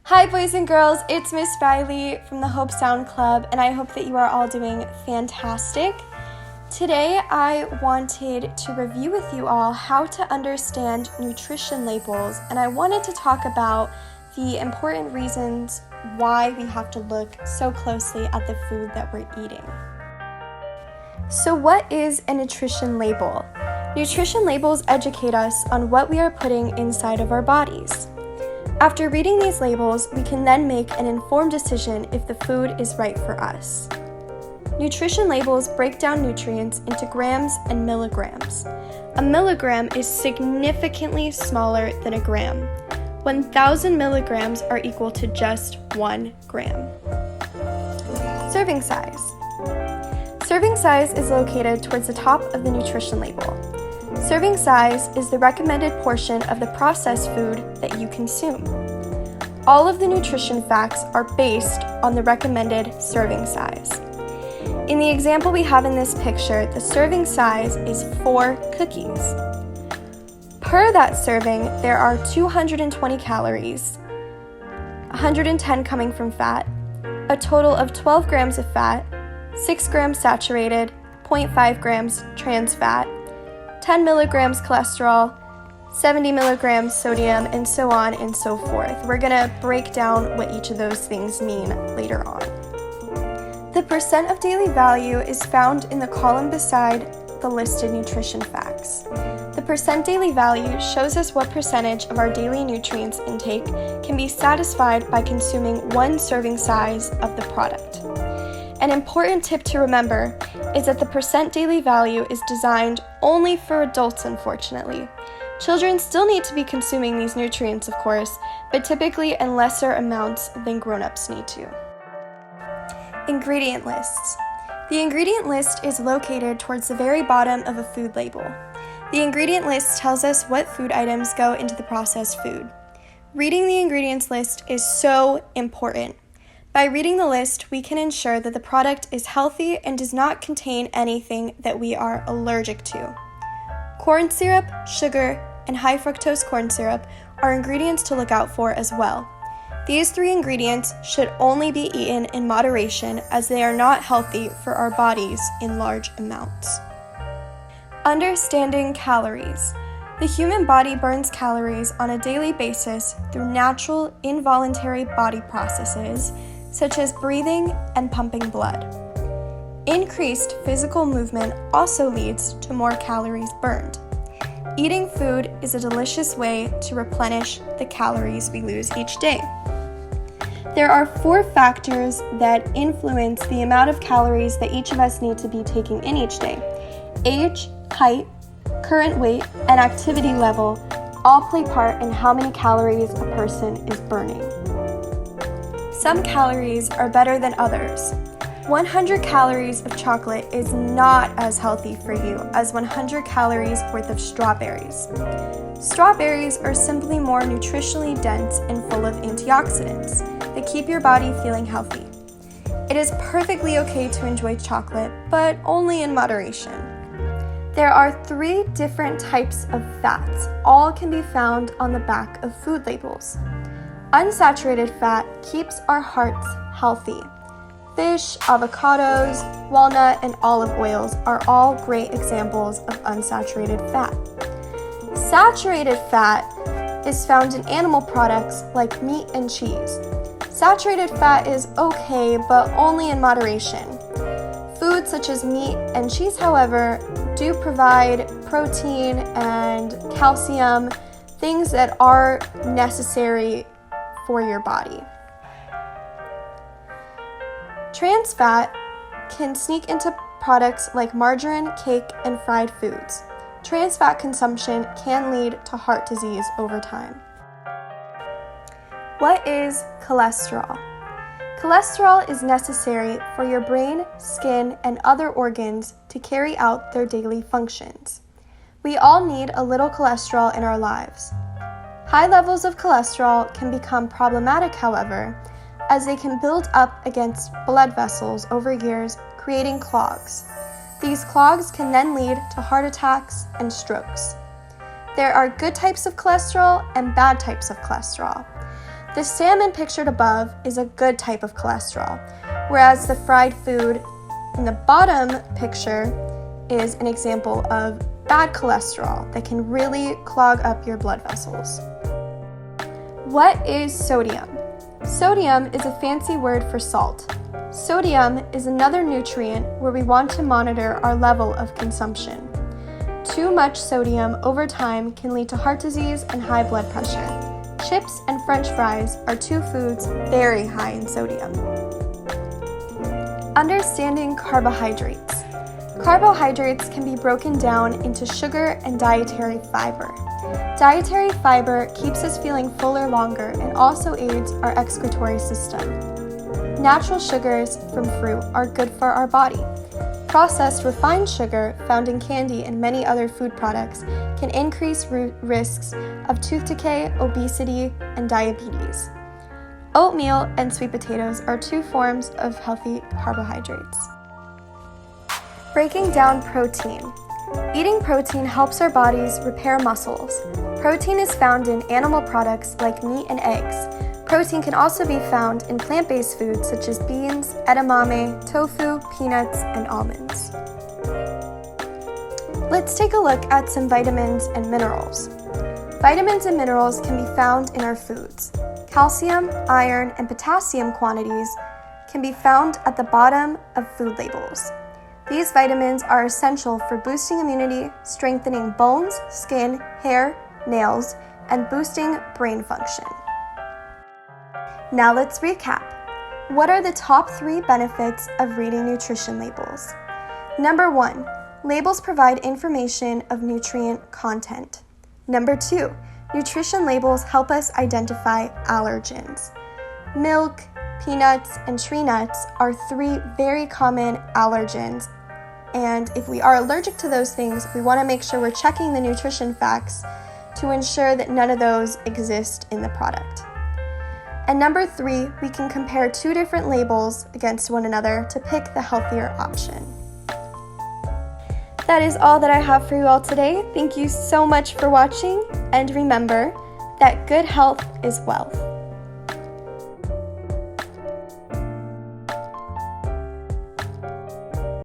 Hi boys and girls, it's Miss RIiey from the Hope Sound Club, and I hope that you are all doing fantastic. Today I wanted to review with you all how to understand nutrition labels, and I wanted to talk about the important reasons why we have to look so closely at the food that we're eating. So what is a nutrition label? Nutrition labels educate us on what we are putting inside of our bodies. After reading these labels, we can then make an informed decision if the food is right for us. Nutrition labels break down nutrients into grams and milligrams. A milligram is significantly smaller than a gram. 1,000 milligrams are equal to just 1 gram. Serving size. Serving size is located towards the top of the nutrition label. Serving size is the recommended portion of the processed food that you consume. All of the nutrition facts are based on the recommended serving size. In the example we have in this picture, the serving size is 4 cookies. Per that serving, there are 220 calories, 110 coming from fat, a total of 12 grams of fat, 6 grams saturated, 0.5 grams trans fat, 10 milligrams cholesterol, 70 milligrams sodium, and so on and so forth. We're going to break down what each of those things mean later on. The percent of daily value is found in the column beside the listed nutrition facts. The percent daily value shows us what percentage of our daily nutrients intake can be satisfied by consuming 1 serving size of the product. An important tip to remember is that the percent daily value is designed only for adults, unfortunately. Children still need to be consuming these nutrients, of course, but typically in lesser amounts than grown-ups need to. Ingredient lists. The ingredient list is located towards the very bottom of a food label. The ingredient list tells us what food items go into the processed food. Reading the ingredients list is so important. By reading the list, we can ensure that the product is healthy and does not contain anything that we are allergic to. Corn syrup, sugar, and high fructose corn syrup are ingredients to look out for as well. These 3 ingredients should only be eaten in moderation, as they are not healthy for our bodies in large amounts. Understanding calories. The human body burns calories on a daily basis through natural, involuntary body processes, such as breathing and pumping blood. Increased physical movement also leads to more calories burned. Eating food is a delicious way to replenish the calories we lose each day. There are 4 factors that influence the amount of calories that each of us need to be taking in each day. Age, height, current weight, and activity level all play part in how many calories a person is burning. Some calories are better than others. 100 calories of chocolate is not as healthy for you as 100 calories worth of strawberries. Strawberries are simply more nutritionally dense and full of antioxidants that keep your body feeling healthy. It is perfectly okay to enjoy chocolate, but only in moderation. There are 3 different types of fats. All can be found on the back of food labels. Unsaturated fat keeps our hearts healthy. Fish, avocados, walnut, and olive oils are all great examples of unsaturated fat. Saturated fat is found in animal products like meat and cheese. Saturated fat is okay, but only in moderation. Foods such as meat and cheese, however, do provide protein and calcium, things that are necessary for your body. Trans fat can sneak into products like margarine, cake, and fried foods. Trans fat consumption can lead to heart disease over time. What is cholesterol? Cholesterol is necessary for your brain, skin, and other organs to carry out their daily functions. We all need a little cholesterol in our lives. High levels of cholesterol can become problematic, however, as they can build up against blood vessels over years, creating clogs. These clogs can then lead to heart attacks and strokes. There are good types of cholesterol and bad types of cholesterol. The salmon pictured above is a good type of cholesterol, whereas the fried food in the bottom picture is an example of bad cholesterol that can really clog up your blood vessels. What is sodium? Sodium is a fancy word for salt. Sodium is another nutrient where we want to monitor our level of consumption. Too much sodium over time can lead to heart disease and high blood pressure. Chips and French fries are two foods very high in sodium. Understanding carbohydrates. Carbohydrates can be broken down into sugar and dietary fiber. Dietary fiber keeps us feeling fuller longer and also aids our excretory system. Natural sugars from fruit are good for our body. Processed refined sugar found in candy and many other food products can increase risks of tooth decay, obesity, and diabetes. Oatmeal and sweet potatoes are two forms of healthy carbohydrates. Breaking down protein. Eating protein helps our bodies repair muscles. Protein is found in animal products like meat and eggs. Protein can also be found in plant-based foods such as beans, edamame, tofu, peanuts, and almonds. Let's take a look at some vitamins and minerals. Vitamins and minerals can be found in our foods. Calcium, iron, and potassium quantities can be found at the bottom of food labels. These vitamins are essential for boosting immunity, strengthening bones, skin, hair, nails, and boosting brain function. Now let's recap. What are the top 3 benefits of reading nutrition labels? Number 1, labels provide information of nutrient content. Number 2, nutrition labels help us identify allergens. Milk, peanuts, and tree nuts are 3 very common allergens, and if we are allergic to those things, we want to make sure we're checking the nutrition facts to ensure that none of those exist in the product. And number 3, we can compare 2 different labels against one another to pick the healthier option. That is all that I have for you all today. Thank you so much for watching, and remember that good health is wealth.